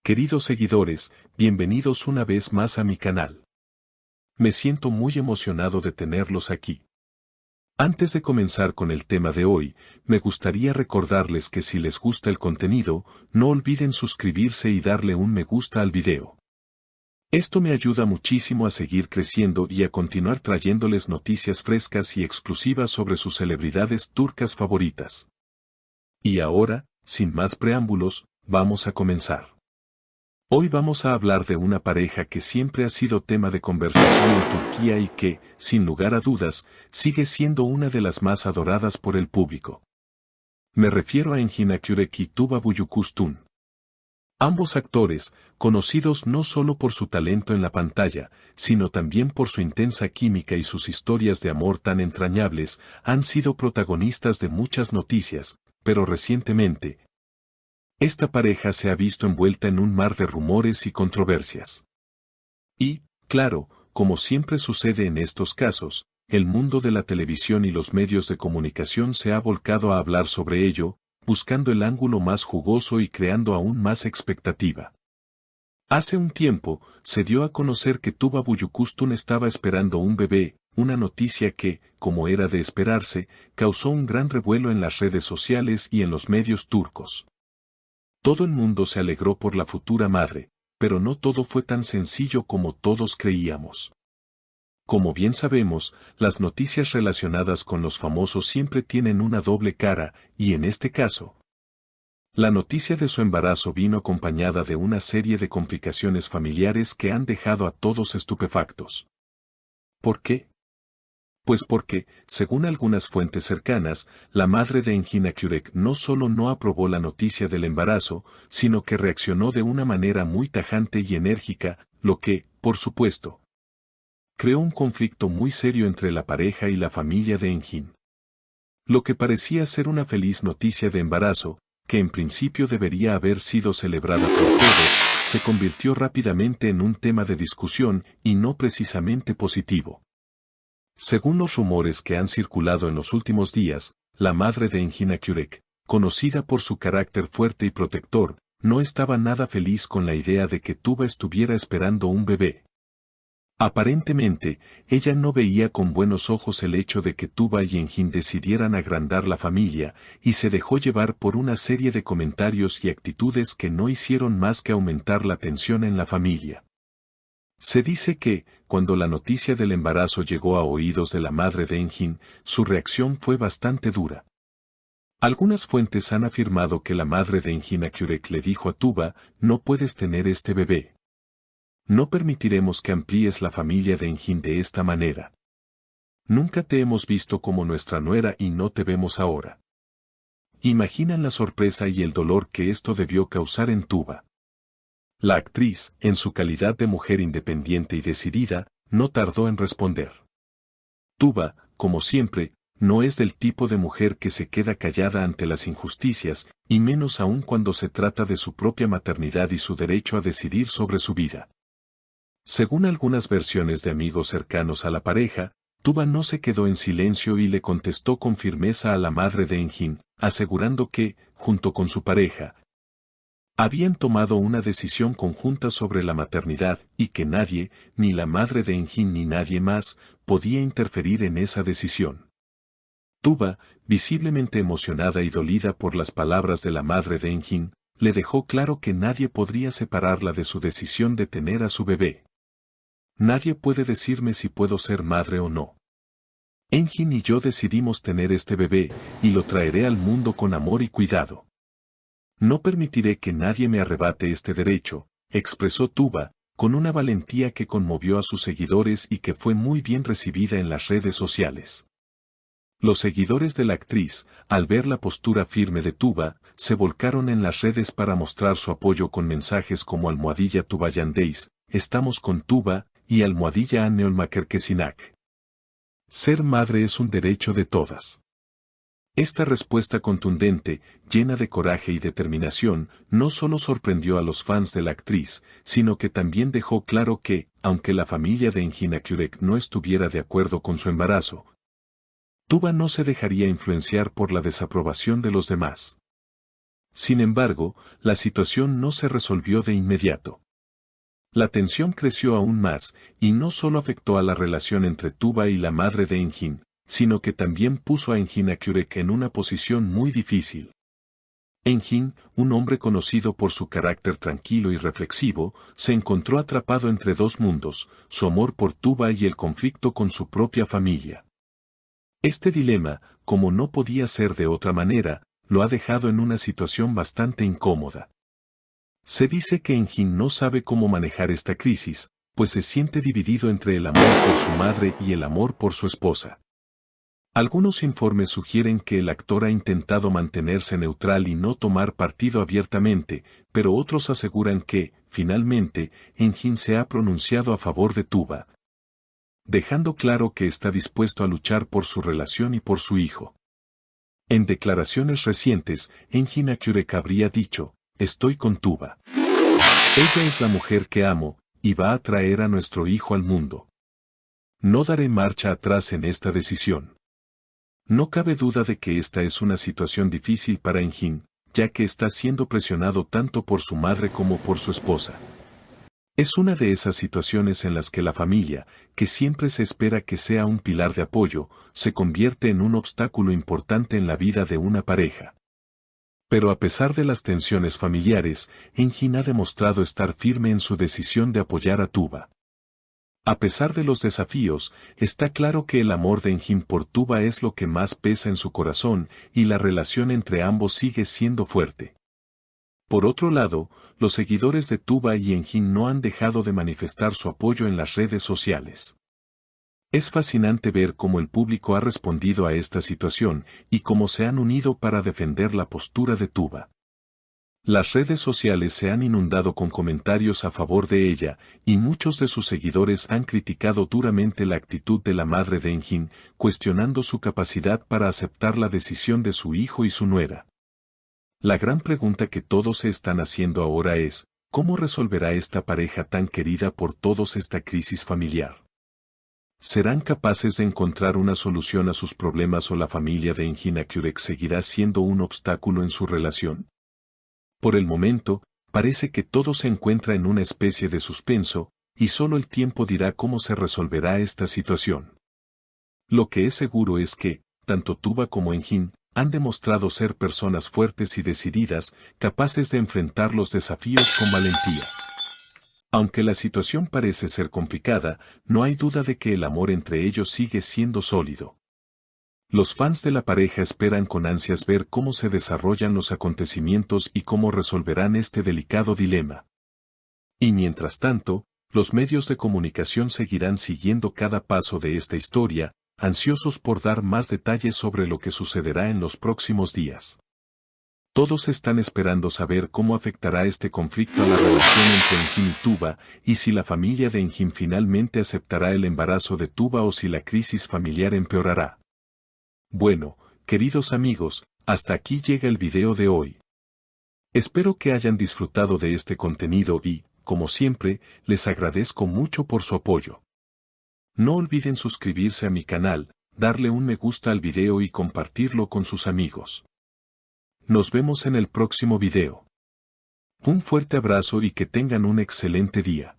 Queridos seguidores, bienvenidos una vez más a mi canal. Me siento muy emocionado de tenerlos aquí. Antes de comenzar con el tema de hoy, me gustaría recordarles que si les gusta el contenido, no olviden suscribirse y darle un me gusta al video. Esto me ayuda muchísimo a seguir creciendo y a continuar trayéndoles noticias frescas y exclusivas sobre sus celebridades turcas favoritas. Y ahora, sin más preámbulos, vamos a comenzar. Hoy vamos a hablar de una pareja que siempre ha sido tema de conversación en Turquía y que, sin lugar a dudas, sigue siendo una de las más adoradas por el público. Me refiero a Engin Akyürek y Tuba Büyüküstün. Ambos actores, conocidos no solo por su talento en la pantalla, sino también por su intensa química y sus historias de amor tan entrañables, han sido protagonistas de muchas noticias, pero recientemente, esta pareja se ha visto envuelta en un mar de rumores y controversias. Y, claro, como siempre sucede en estos casos, el mundo de la televisión y los medios de comunicación se ha volcado a hablar sobre ello, buscando el ángulo más jugoso y creando aún más expectativa. Hace un tiempo, se dio a conocer que Tuba Büyüküstün estaba esperando un bebé, una noticia que, como era de esperarse, causó un gran revuelo en las redes sociales y en los medios turcos. Todo el mundo se alegró por la futura madre, pero no todo fue tan sencillo como todos creíamos. Como bien sabemos, las noticias relacionadas con los famosos siempre tienen una doble cara, y en este caso, la noticia de su embarazo vino acompañada de una serie de complicaciones familiares que han dejado a todos estupefactos. ¿Por qué? Pues porque, según algunas fuentes cercanas, la madre de Engin Akyürek no solo no aprobó la noticia del embarazo, sino que reaccionó de una manera muy tajante y enérgica, lo que, por supuesto, creó un conflicto muy serio entre la pareja y la familia de Engin. Lo que parecía ser una feliz noticia de embarazo, que en principio debería haber sido celebrada por todos, se convirtió rápidamente en un tema de discusión y no precisamente positivo. Según los rumores que han circulado en los últimos días, la madre de Engin Akyürek, conocida por su carácter fuerte y protector, no estaba nada feliz con la idea de que Tuba estuviera esperando un bebé. Aparentemente, ella no veía con buenos ojos el hecho de que Tuba y Engin decidieran agrandar la familia, y se dejó llevar por una serie de comentarios y actitudes que no hicieron más que aumentar la tensión en la familia. Se dice que, cuando la noticia del embarazo llegó a oídos de la madre de Engin, su reacción fue bastante dura. Algunas fuentes han afirmado que la madre de Engin Akyürek le dijo a Tuba, no puedes tener este bebé. No permitiremos que amplíes la familia de Engin de esta manera. Nunca te hemos visto como nuestra nuera y no te vemos ahora. Imaginan la sorpresa y el dolor que esto debió causar en Tuba. La actriz, en su calidad de mujer independiente y decidida, no tardó en responder. Tuba, como siempre, no es del tipo de mujer que se queda callada ante las injusticias, y menos aún cuando se trata de su propia maternidad y su derecho a decidir sobre su vida. Según algunas versiones de amigos cercanos a la pareja, Tuba no se quedó en silencio y le contestó con firmeza a la madre de Engin, asegurando que, junto con su pareja, habían tomado una decisión conjunta sobre la maternidad y que nadie, ni la madre de Engin ni nadie más, podía interferir en esa decisión. Tuba, visiblemente emocionada y dolida por las palabras de la madre de Engin, le dejó claro que nadie podría separarla de su decisión de tener a su bebé. Nadie puede decirme si puedo ser madre o no. Engin y yo decidimos tener este bebé, y lo traeré al mundo con amor y cuidado. No permitiré que nadie me arrebate este derecho, expresó Tuba, con una valentía que conmovió a sus seguidores y que fue muy bien recibida en las redes sociales. Los seguidores de la actriz, al ver la postura firme de Tuba, se volcaron en las redes para mostrar su apoyo con mensajes como @Tubayandeis, estamos con Tuba, y @Anneolmakerkesinak. Ser madre es un derecho de todas. Esta respuesta contundente, llena de coraje y determinación, no solo sorprendió a los fans de la actriz, sino que también dejó claro que, aunque la familia de Engin Akyürek no estuviera de acuerdo con su embarazo, Tuba no se dejaría influenciar por la desaprobación de los demás. Sin embargo, la situación no se resolvió de inmediato. La tensión creció aún más, y no solo afectó a la relación entre Tuba y la madre de Engin, sino que también puso a Engin Akyurek en una posición muy difícil. Engin, un hombre conocido por su carácter tranquilo y reflexivo, se encontró atrapado entre dos mundos, su amor por Tuba y el conflicto con su propia familia. Este dilema, como no podía ser de otra manera, lo ha dejado en una situación bastante incómoda. Se dice que Engin no sabe cómo manejar esta crisis, pues se siente dividido entre el amor por su madre y el amor por su esposa. Algunos informes sugieren que el actor ha intentado mantenerse neutral y no tomar partido abiertamente, pero otros aseguran que, finalmente, Engin se ha pronunciado a favor de Tuba, dejando claro que está dispuesto a luchar por su relación y por su hijo. En declaraciones recientes, Engin Akyurek habría dicho: "Estoy con Tuba. Ella es la mujer que amo, y va a traer a nuestro hijo al mundo. No daré marcha atrás en esta decisión". No cabe duda de que esta es una situación difícil para Engin, ya que está siendo presionado tanto por su madre como por su esposa. Es una de esas situaciones en las que la familia, que siempre se espera que sea un pilar de apoyo, se convierte en un obstáculo importante en la vida de una pareja. Pero a pesar de las tensiones familiares, Engin ha demostrado estar firme en su decisión de apoyar a Tuba. A pesar de los desafíos, está claro que el amor de Engin por Tuba es lo que más pesa en su corazón, y la relación entre ambos sigue siendo fuerte. Por otro lado, los seguidores de Tuba y Engin no han dejado de manifestar su apoyo en las redes sociales. Es fascinante ver cómo el público ha respondido a esta situación, y cómo se han unido para defender la postura de Tuba. Las redes sociales se han inundado con comentarios a favor de ella, y muchos de sus seguidores han criticado duramente la actitud de la madre de Engin, cuestionando su capacidad para aceptar la decisión de su hijo y su nuera. La gran pregunta que todos se están haciendo ahora es: ¿cómo resolverá esta pareja tan querida por todos esta crisis familiar? ¿Serán capaces de encontrar una solución a sus problemas o la familia de Engin Akyurek seguirá siendo un obstáculo en su relación? Por el momento, parece que todo se encuentra en una especie de suspenso, y solo el tiempo dirá cómo se resolverá esta situación. Lo que es seguro es que, tanto Tuba como Engin, han demostrado ser personas fuertes y decididas, capaces de enfrentar los desafíos con valentía. Aunque la situación parece ser complicada, no hay duda de que el amor entre ellos sigue siendo sólido. Los fans de la pareja esperan con ansias ver cómo se desarrollan los acontecimientos y cómo resolverán este delicado dilema. Y mientras tanto, los medios de comunicación seguirán siguiendo cada paso de esta historia, ansiosos por dar más detalles sobre lo que sucederá en los próximos días. Todos están esperando saber cómo afectará este conflicto a la relación entre Engin y Tuba, y si la familia de Engin finalmente aceptará el embarazo de Tuba o si la crisis familiar empeorará. Bueno, queridos amigos, hasta aquí llega el video de hoy. Espero que hayan disfrutado de este contenido y, como siempre, les agradezco mucho por su apoyo. No olviden suscribirse a mi canal, darle un me gusta al video y compartirlo con sus amigos. Nos vemos en el próximo video. Un fuerte abrazo y que tengan un excelente día.